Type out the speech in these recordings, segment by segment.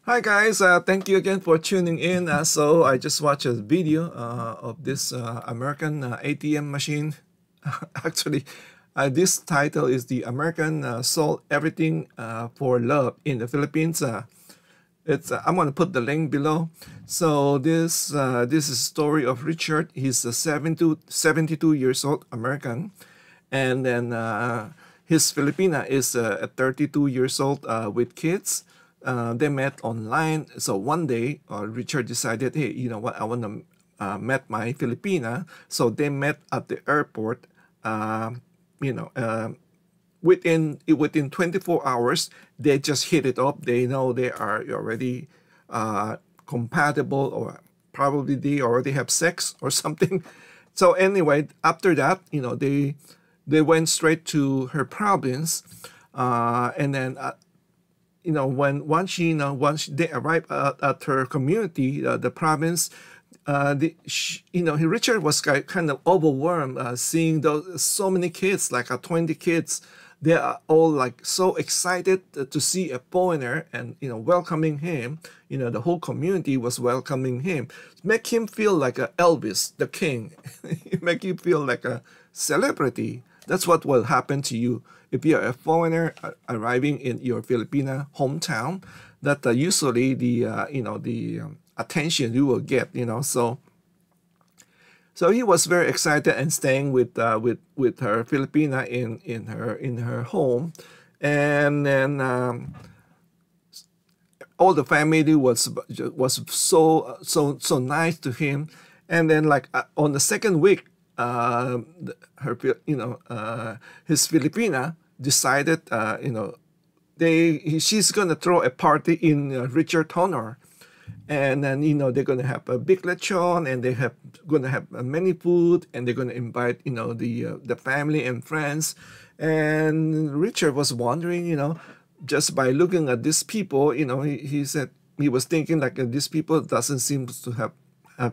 Hi guys, thank you again for tuning in. So I just watched a video of this American ATM machine. Actually, this title is the American Sold Everything for Love in the Philippines. I'm gonna put the link below. So this is a story of Richard. He's a 72 years old American, and then his Filipina is 32 years old with kids. They met online. So one day, Richard decided, hey, you know what? I want to meet my Filipina. So they met at the airport. You know, within 24 hours, they just hit it up. They know they are already compatible, or probably they already have sex or something. So anyway, after that, they went straight to her province, and then once they arrived at her community, the province, Richard was kind of overwhelmed seeing those so many kids, like 20 kids. They are all like so excited to see a foreigner and welcoming him. The whole community was welcoming him. Make him feel like a Elvis, the king. Make you feel like a celebrity. That's what will happen to you if you're a foreigner arriving in your Filipina hometown. That usually the attention you will get. So he was very excited and staying with her Filipina in her home, and then all the family was so nice to him. And then like on the second week, her his Filipina decided she's gonna throw a party in Richard's honor. And then they're gonna have a big lechon, and they have gonna have many food, and they're gonna invite the family and friends. And Richard was wondering, just by looking at these people, he said he was thinking like these people doesn't seem to have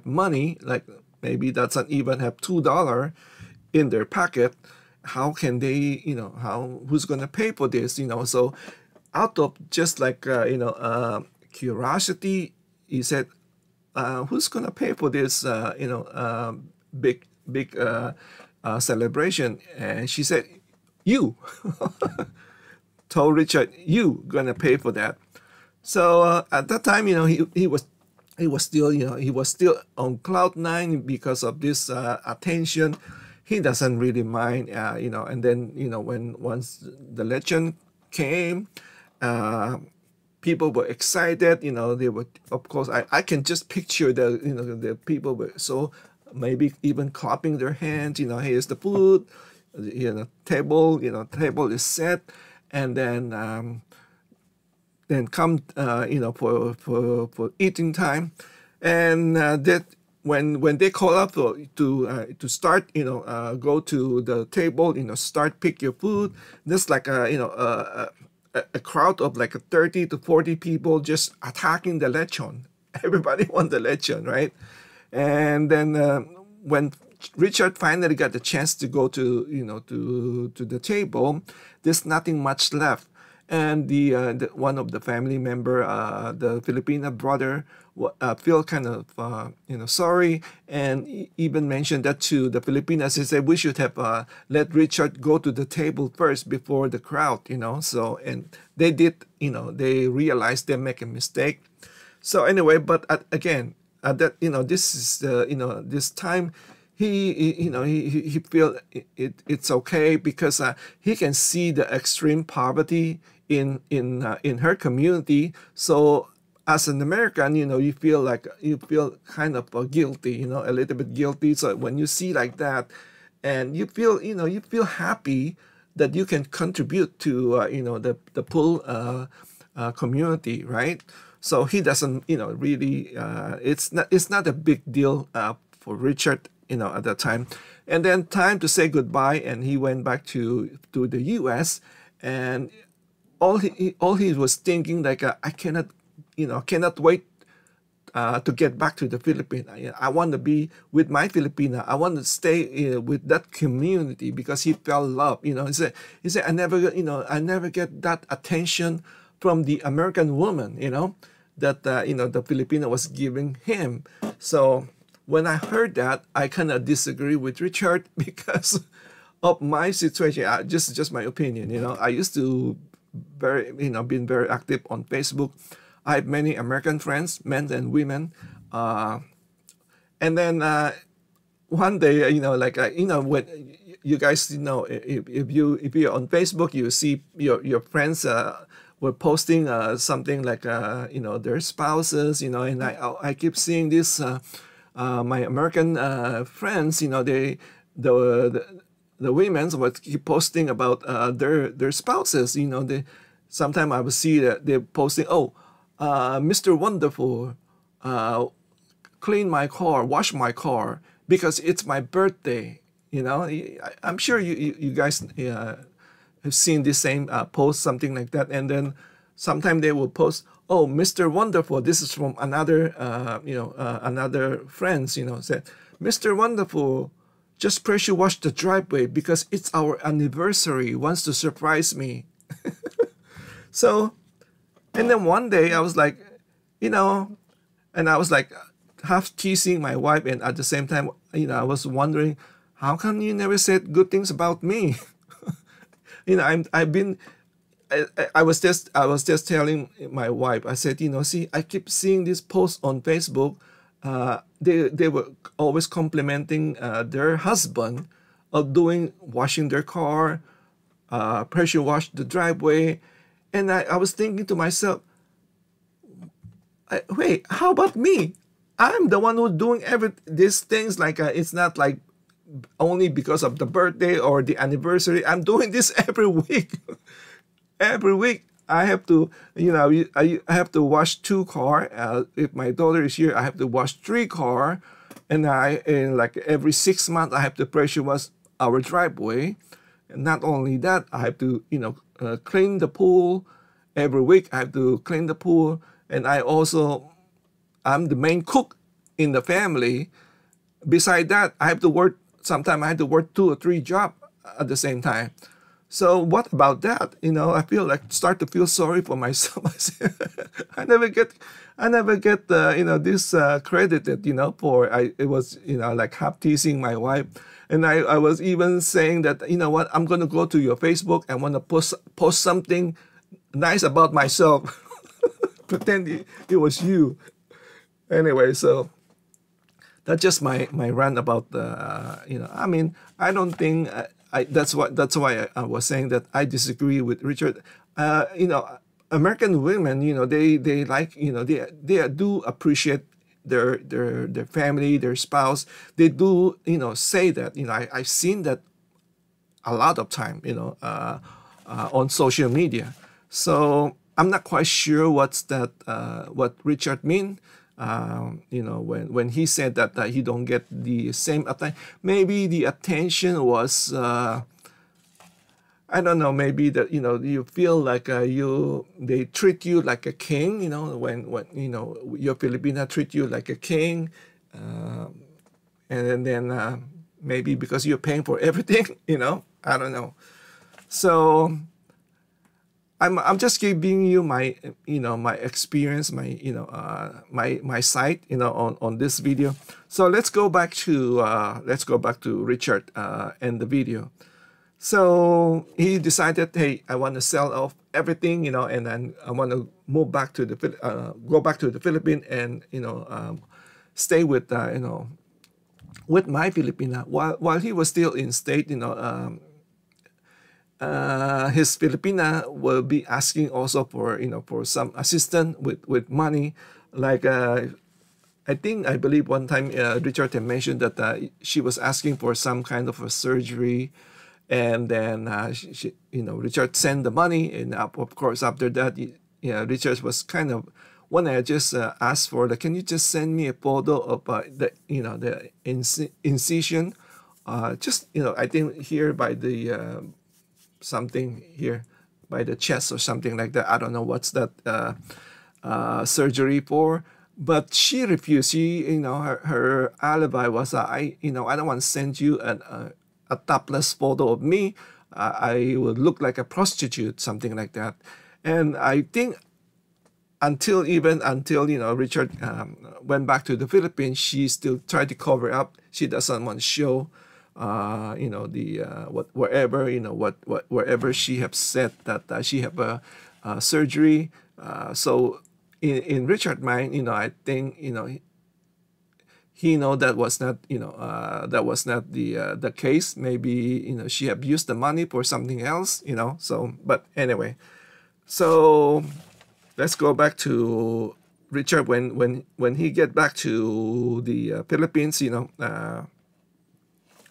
money, like maybe doesn't even have $2 in their pocket. How can they, who's gonna pay for this? So out of just like curiosity, he said, "Who's gonna pay for this? Big celebration?" And she said, "You." Told Richard, "You gonna pay for that." So at that time, he was still on cloud nine because of this attention. He doesn't really mind, And then when once the legend came, people were excited. They were, of course, I can just picture the people were so maybe even clapping their hands. Here's the food, table is set, and then come for eating time. And that when they call up to start, go to the table, start pick your food. There's like a crowd of like 30 to 40 people just attacking the lechon. Everybody wants the lechon, right? And then when Richard finally got the chance to go to the table, there's nothing much left. And the one of the family member, the Filipina brother, feel kind of sorry, and even mentioned that to the Filipinas. He said we should have let Richard go to the table first before the crowd. So, and they did. They realized they make a mistake. So anyway, but again, that this is this time. He feel it's okay because he can see the extreme poverty in her community. So as an American, you feel kind of guilty, a little bit guilty. So when you see like that, and you feel happy that you can contribute to the poor community, right? So he doesn't really it's not a big deal for Richard at that time. And then time to say goodbye, and he went back to the US. And all he was thinking, like I cannot wait to get back to the Philippines. I want to be with my Filipina. I want to stay with that community because he felt love. He said I never get that attention from the American woman. that the Filipino was giving him. So when I heard that, I kind of disagree with Richard because of my situation. Just my opinion. I used to been very active on Facebook. I have many American friends, men and women. And then one day, when you guys, if you're on Facebook, you see your friends were posting something like their spouses, and I keep seeing this my American friends, the women would keep posting about their spouses, they sometimes I would see that they're posting, Mr. Wonderful, clean my car, wash my car because it's my birthday. I'm sure you guys have seen the same post, something like that. And then sometimes they will post, "Oh, Mr. Wonderful." This is from another, another friends. Said, "Mr. Wonderful, just pressure wash the driveway because it's our anniversary. Wants to surprise me." So, and then one day I was like, and I was like half teasing my wife, and at the same time, I was wondering, how come you never said good things about me? I've been. I was just telling my wife. I said, see, I keep seeing these posts on Facebook. They were always complimenting their husband of washing their car, pressure wash the driveway, and I was thinking to myself, wait, how about me? I'm the one who's doing these things. Like it's not like only because of the birthday or the anniversary. I'm doing this every week. Every week I have to, I have to wash 2 car. If my daughter is here, I have to wash 3 car, and like every 6 months I have to pressure wash our driveway. And not only that, I have to, clean the pool. Every week I have to clean the pool, and I'm the main cook in the family. Beside that, I have to work. Sometimes I have to work 2 or 3 jobs at the same time. So what about that? Start to feel sorry for myself. I never get this credited. It was like half teasing my wife, and I was even saying that what, I'm gonna go to your Facebook and want to post something nice about myself, pretend it was you. Anyway, so that's just my rant about the I mean, I don't think that's why I was saying that I disagree with Richard. American women, they like, they do appreciate their family, their spouse. They do say that. I've seen that a lot of time on social media. So I'm not quite sure what's that what Richard mean. When he said that he don't get the same attention, maybe the attention was I don't know, maybe that you feel like they treat you like a king, when your Filipina treat you like a king, and then maybe because you're paying for everything, I don't know. So I'm just giving you my my experience, my my side on this video. So let's go back to Richard and the video. So he decided, hey, I want to sell off everything, and then I want to move back to go back to the Philippines and stay with with my Filipina while he was still in state. His Filipina will be asking also for for some assistance with money, like I believe one time Richard had mentioned that she was asking for some kind of a surgery, and then Richard sent the money, and of course after that Richard was kind of, when I just asked for can you just send me a photo of the the incision, just I think here by the something here by the chest or something like that. I don't know what's that surgery for, but she refused. She, her alibi was, I don't want to send you a topless photo of me. I would look like a prostitute, something like that. And I think until Richard went back to the Philippines, she still tried to cover up. She doesn't want to show the wherever wherever she have said that she have a surgery. So in Richard's mind, I think he know that was not the case. Maybe she have used the money for something else. So but anyway, so let's go back to Richard when he get back to the Philippines.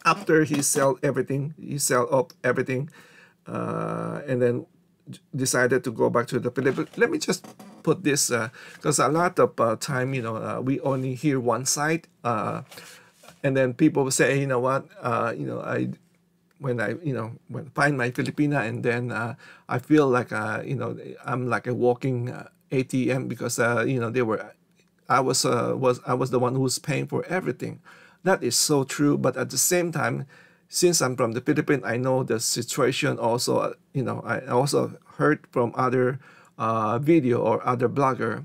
After he sell everything, up everything, and then decided to go back to the Philippines. Let me just put this because a lot of time, we only hear one side, and then people will say, what, I when I when find my Filipina, and then I feel like I'm like a walking ATM because they were I was the one who's paying for everything. That is so true, but at the same time, since I'm from the Philippines, I know the situation also. I also heard from other video or other blogger.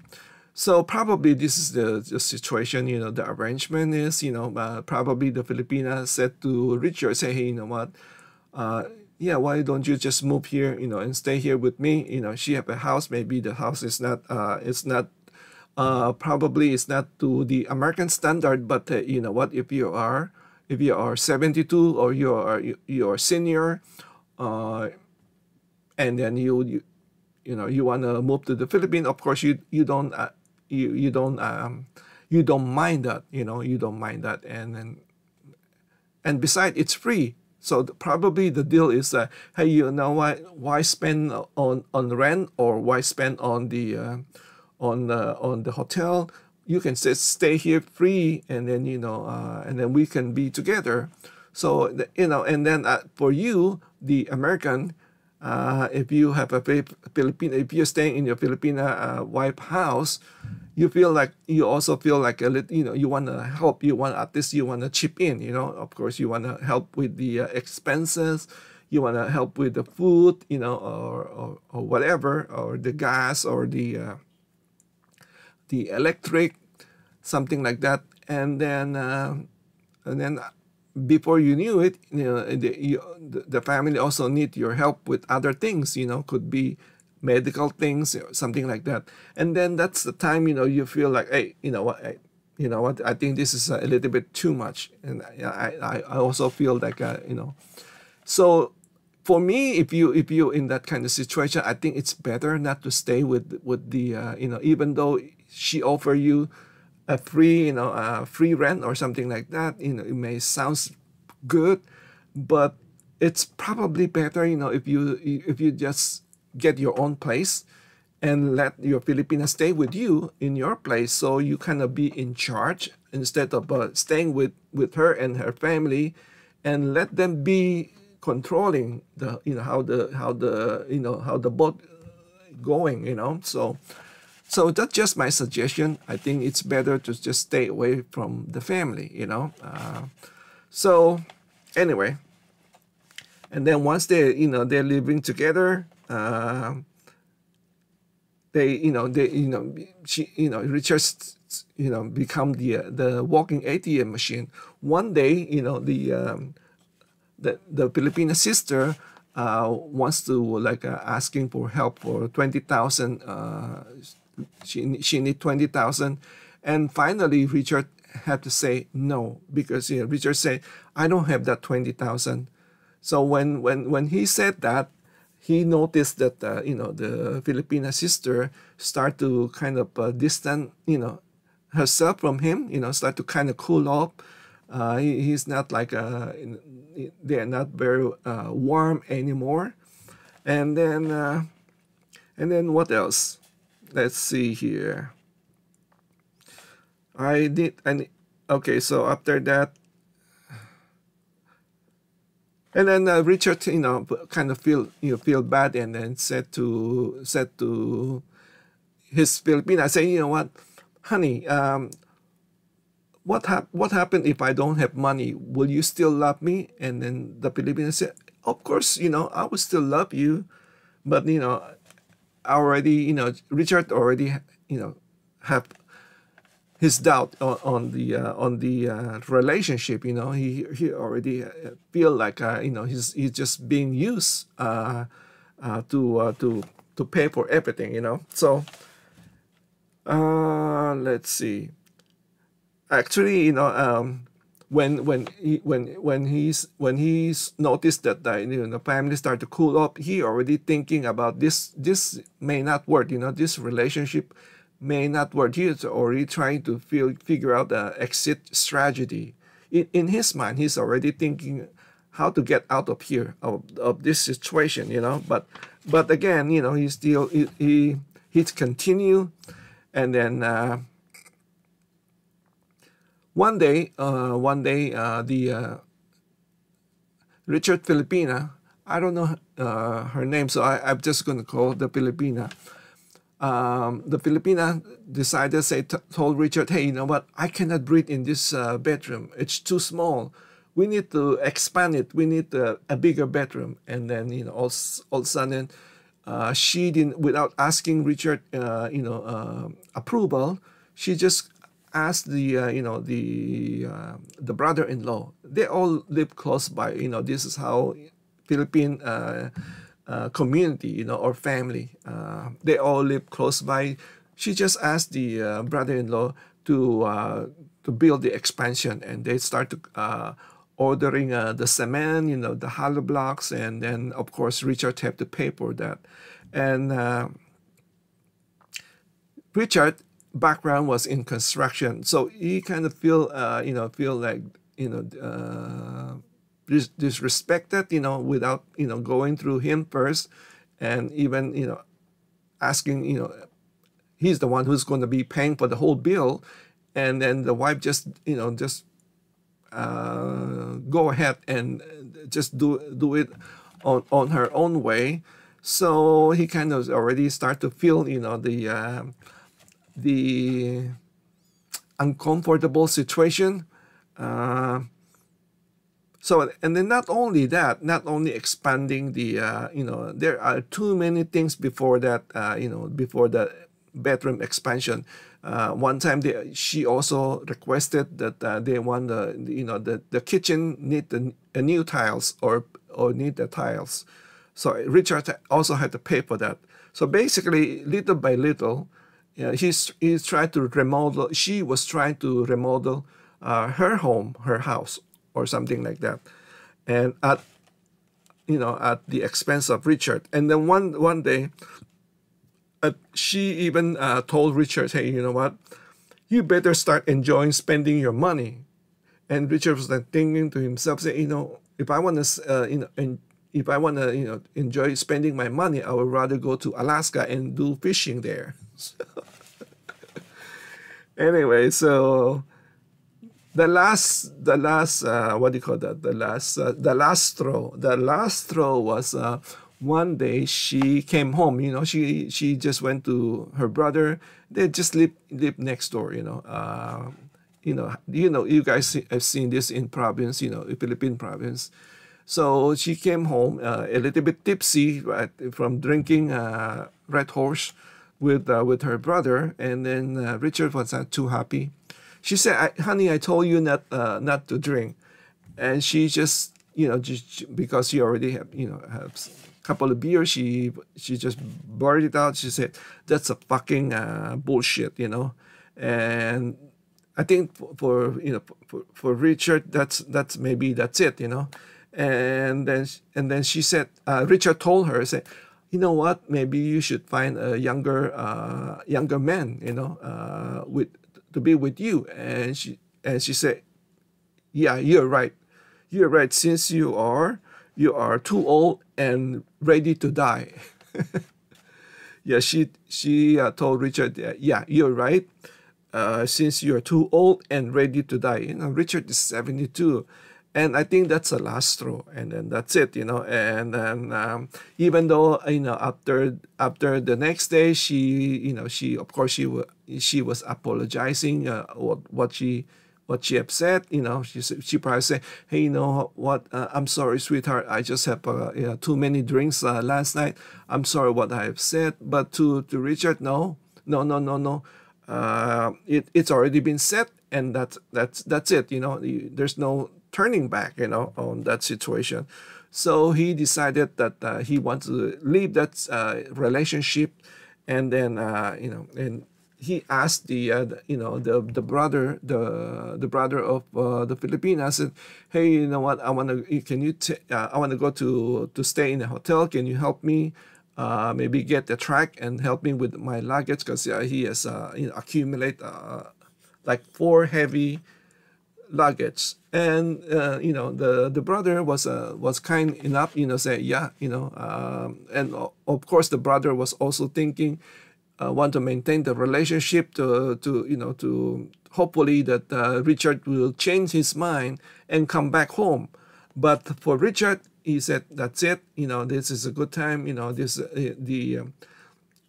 So probably this is the situation. The arrangement is probably the Filipina said to Richard, say, hey, you know what? Yeah, why don't you just move here? And stay here with me. She have a house. Maybe the house is not. It's not. Probably it's not to the American standard, but you know what? If you are 72 or you're senior, and then you want to move to the Philippines, of course you don't you don't mind that, you don't mind that, and besides it's free. So probably the deal is that, hey, why spend on rent, or why spend on the hotel? You can stay here free, and then and then we can be together. So and then for you, the American, if you have a Filipino, if you're staying in your Filipina wife house, you also feel like a little, you want to help. You want, at least you want to chip in. Of course, you want to help with the expenses. You want to help with the food, or whatever, or the gas, or the electric, something like that. And then before you knew it, the family also need your help with other things. Could be medical things, something like that. And then that's the time you feel like, hey, what, I think this is a little bit too much. And I also feel like so for me, if you in that kind of situation, I think it's better not to stay with the even though she offer you a free rent or something like that. It may sounds good, but it's probably better if you just get your own place and let your Filipina stay with you in your place, so you kind of be in charge instead of staying with her and her family, and let them be controlling the how the boat going. So that's just my suggestion. I think it's better to just stay away from the family. So anyway, and then once they're living together, Richard become the walking ATM machine. One day, the Filipina sister wants to asking for help for 20,000. She need 20,000, and finally Richard had to say no, because Richard said, I don't have that 20,000. So when he said that, he noticed that the Filipina sister start to kind of distant herself from him, start to kind of cool off. He's not like they're not very warm anymore. And then what else? Let's see here. Okay, so after that, and then Richard, kind of feel bad, and then said to his Filipina, say, what, honey, what happened if I don't have money? Will you still love me? And then the Filipina said, of course, I will still love you, but already, Richard already have his doubt on the relationship. He already feel like he's just being used to pay for everything. So let's see. Actually, when he's noticed that the family start to cool up, he already thinking about this may not work. This relationship may not work. He's already trying to figure out the exit strategy. In his mind, he's already thinking how to get out of here, of this situation. But again, he still he's continue, and then. One day, the Richard Filipina, I don't know her name, so I'm just going to call her the Filipina. The Filipina decided, told Richard, hey, you know what? I cannot breathe in this bedroom. It's too small. We need to expand it. We need a bigger bedroom. And then, all of a sudden, she didn't, without asking Richard, approval, she just asked the brother-in-law. They all live close by. This is how Philippine community, or family. They all live close by. She just asked the brother-in-law to build the expansion, and they start to ordering the cement, the hollow blocks, and then of course Richard have to pay for that. And Richard background was in construction, so he kind of feel like disrespected, without going through him first, and even asking, he's the one who's going to be paying for the whole bill, and then the wife just go ahead and just do it on her own way. So he kind of already start to feel the uncomfortable situation. So, and then not only expanding the, there are too many things before that, before the bedroom expansion. One time she also requested that they want the kitchen need a new tiles or need the tiles. So Richard also had to pay for that. So basically, little by little, he's tried to remodel. She was trying to remodel her home, her house, or something like that, and at the expense of Richard. And then one day, she even told Richard, "Hey, you know what? You better start enjoying spending your money." And Richard was like thinking to himself, say, if I want to, if I want to, enjoy spending my money, I would rather go to Alaska and do fishing there. Anyway, so the last what do you call that? The last straw was one day she came home. She just went to her brother. They just live next door. You guys have seen this in province. Philippine province. So she came home a little bit tipsy, right, from drinking Red Horse with her brother, and then Richard was not too happy. She said, "Honey, I told you not to drink," and she just just because she already have a couple of beers, she just blurted it out. She said, "That's a fucking bullshit," and I think for Richard, that's maybe that's it, and then she said, Richard told her, said, "You know what? Maybe you should find a younger man, to be with you." And she said, "Yeah, you're right. You're right. Since you are too old and ready to die." Yeah, she told Richard, "Yeah, you're right. Since you're too old and ready to die." Richard is 72. And I think that's the last straw, and then that's it, And then even though after the next day, she of course she was apologizing what she upset, she probably said, "Hey, you know what? I'm sorry, sweetheart. I just have too many drinks last night. I'm sorry what I have said." But to Richard, no, no, no, no, no. It's already been set, and that's it. There's no turning back. On that situation. So he decided that he wants to leave that relationship, and then and he asked the brother of the Filipinas, said, "Hey, you know what? I want to go to stay in a hotel. Can you help me? Maybe get the track and help me with my luggage, because he has accumulate like four heavy luggage." And the brother was kind enough, say yeah, and of course the brother was also thinking, want to maintain the relationship to hopefully that Richard will change his mind and come back home. But for Richard, he said, that's it, this is a good time, this the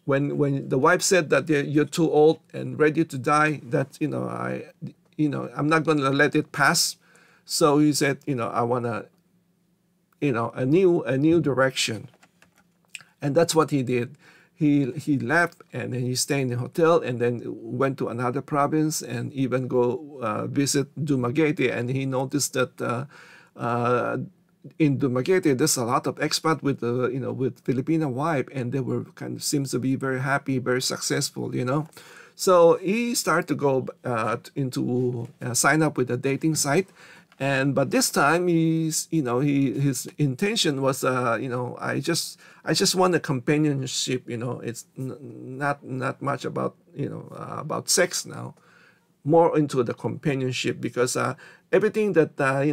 when the wife said that you're too old and ready to die, that I'm not going to let it pass. So he said, I want to, a new direction. And that's what he did. He left, and then he stayed in the hotel, and then went to another province, and even go visit Dumaguete. And he noticed that in Dumaguete there's a lot of expat with with Filipino wife, and they were kind of seems to be very happy, very successful. So he started to go into sign up with a dating site. But this time his intention was I just want a companionship. It's not much about about sex now, more into the companionship, because everything that the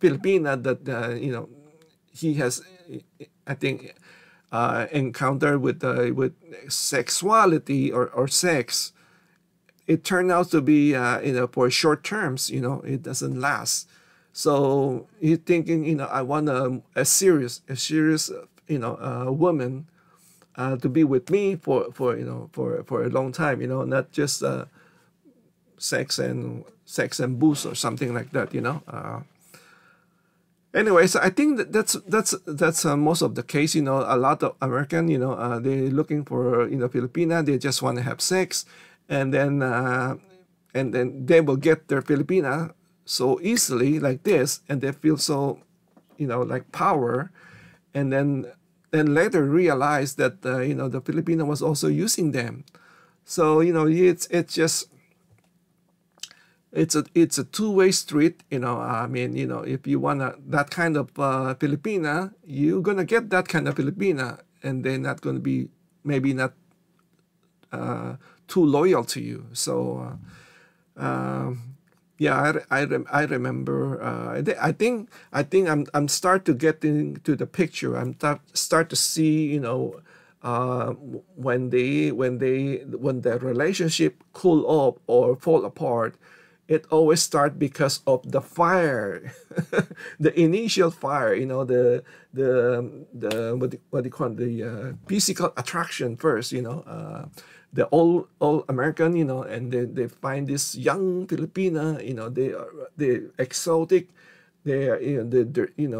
Filipina that he has, I think, encountered with sexuality or sex, it turned out to be for short terms. It doesn't last. So he's thinking, I want a serious woman to be with me for a long time. Not just sex and booze or something like that. Anyways, I think that's most of the case. A lot of American, they're looking for Filipina. They just want to have sex, and then they will get their Filipina so easily like this, and they feel so, like power, and then later realize that the Filipino was also using them. So it's just. It's a two-way street. I mean, if you want that kind of Filipina, you're gonna get that kind of Filipina, and they're not gonna be, maybe not too loyal to you. So yeah, I remember. I think I'm start to get into the picture. Start to see when the relationship cool off or fall apart. It always starts because of the fire, the initial fire. The what do you call it? The physical attraction first. The all American. And they find this young Filipina. They exotic. They are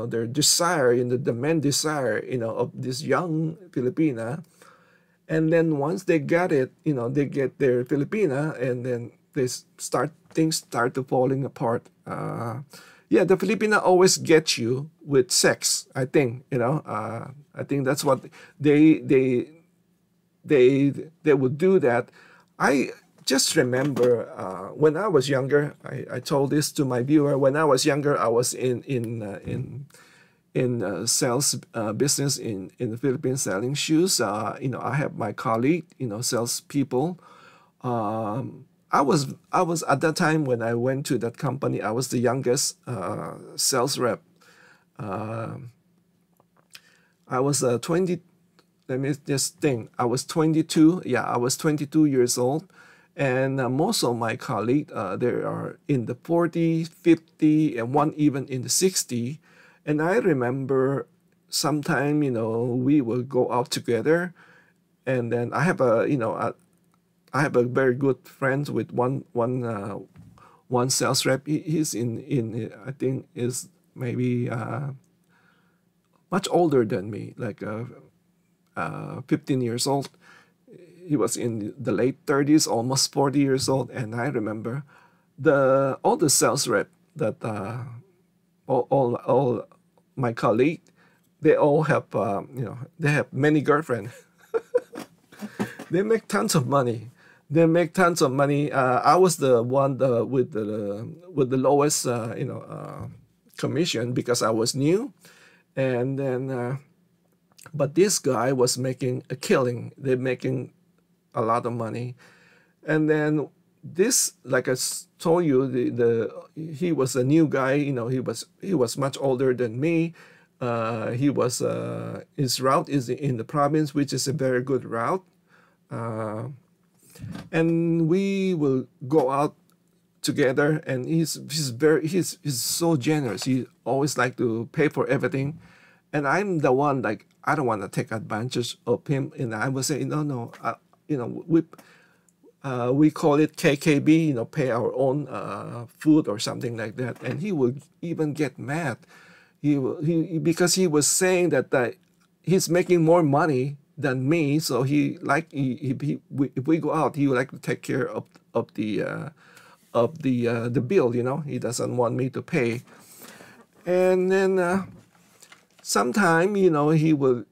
their desire. The man desire. Of this young Filipina. And then once they get it, they get their Filipina, and then things start to falling apart. Yeah, the Filipina always get you with sex. I think I think that's what they would do that. I just remember when I was younger. I told this to my viewer. When I was younger, I was in sales business in the Philippines, selling shoes. I have my colleague, sales people. I was at that time when I went to that company. I was the youngest sales rep. I was 20. Let me just think. I was 22. Yeah, I was 22 years old, and most of my colleagues they are in the 40, 50, and one even in the 60. And I remember sometime we will go out together, and then I have I have a very good friend with one sales rep. He's in I think is maybe much older than me, like 15 years old. He was in the late 30s, almost 40 years old. And I remember all the sales rep that all my colleague, they all have they have many girlfriends. They make tons of money. They make tons of money. I was the one with the lowest commission because I was new, and then but this guy was making a killing. They're making a lot of money, and then this, like I told you, he was a new guy. He was much older than me. He was his route is in the province, which is a very good route. And we will go out together, and he's so generous. He always like to pay for everything, and I'm the one, like, I don't want to take advantage of him, and I would say no, we call it KKB, pay our own food or something like that, and he would even get mad. Because he was saying that he's making more money than me, so if we go out, he would like to take care of the bill. He doesn't want me to pay. And then sometime, he will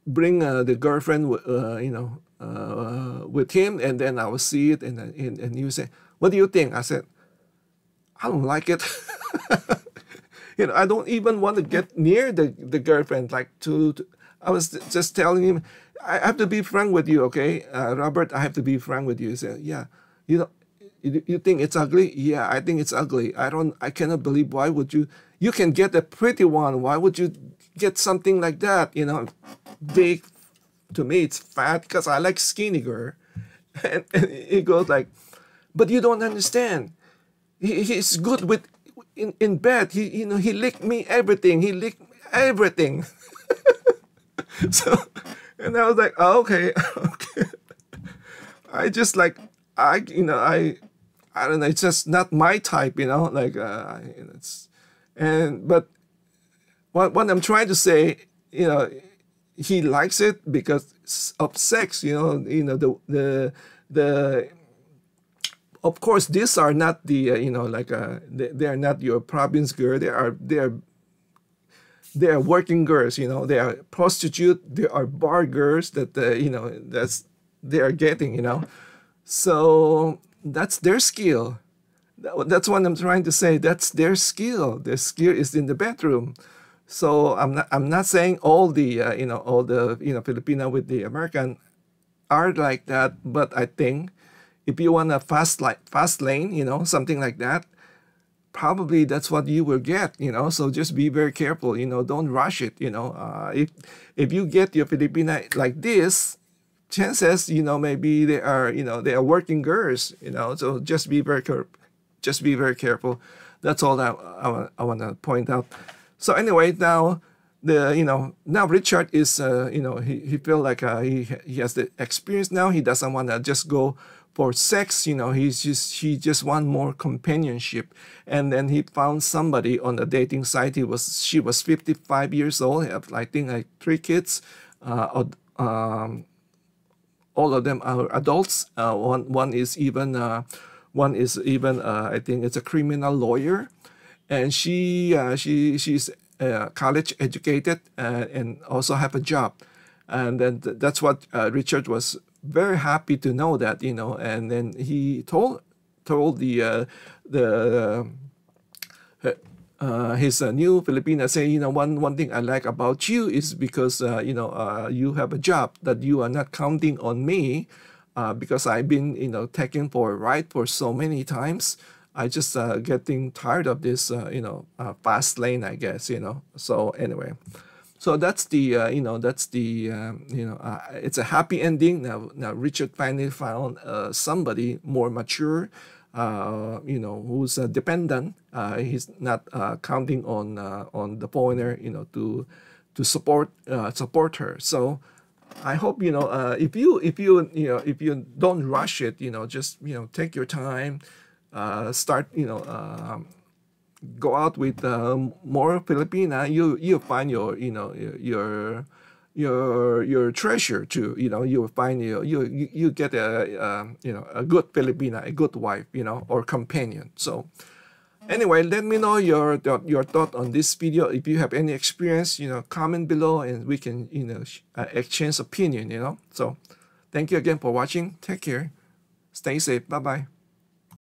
bring the girlfriend with him, and then I will see it, and he would say, "What do you think?" I said, "I don't like it." I don't even want to get near the girlfriend. I was just telling him, I have to be frank with you, okay, Robert. I have to be frank with you. He said, "Yeah, you think it's ugly? Yeah, I think it's ugly. I cannot believe, why would you? You can get a pretty one. Why would you get something like that? Big. To me, it's fat because I like skinny girl." And he goes like, "But you don't understand. He's good with." In bed, he licked me everything. He licked everything. So, and I was like, oh, okay, okay. I just like I don't know. It's just not my type, Like but what I'm trying to say, he likes it because of sex. The Of course, these are not the they are not your province girl. They are working girls. They are prostitute. They are bar girls that they are getting. So that's their skill. That's what I'm trying to say. That's their skill. Their skill is in the bedroom. So I'm not saying all the Filipino with the American are like that, but I think if you want a fast lane, something like that, probably that's what you will get, So just be very careful, don't rush it, If you get your Filipina like this, chances, maybe they are working girls, So just be very careful. Just be very careful. That's all that I want to point out. So anyway, now now Richard is he feel like he has the experience now. He doesn't want to just go for sex, he just want more companionship. And then he found somebody on the dating site. She was 55 years old, have I think like 3 kids. All of them are adults. One is even I think it's a criminal lawyer, and she's college educated and also have a job. And then that's what Richard was very happy to know that, and then he told his new Filipina, say, one thing I like about you is because you have a job, that you are not counting on me, because I've been taken for a ride for so many times. I just getting tired of this fast lane, I guess. So anyway. So that's the it's a happy ending. Now Richard finally found somebody more mature, who's dependent. He's not counting on the foreigner, to support her. So I hope if you don't rush it, just take your time, start go out with more Filipina, you find your your treasure too. You know, you will find you get a good Filipina, a good wife, or companion. So anyway, let me know your thought on this video. If you have any experience, comment below and we can exchange opinion. So thank you again for watching. Take care. Stay safe. Bye bye.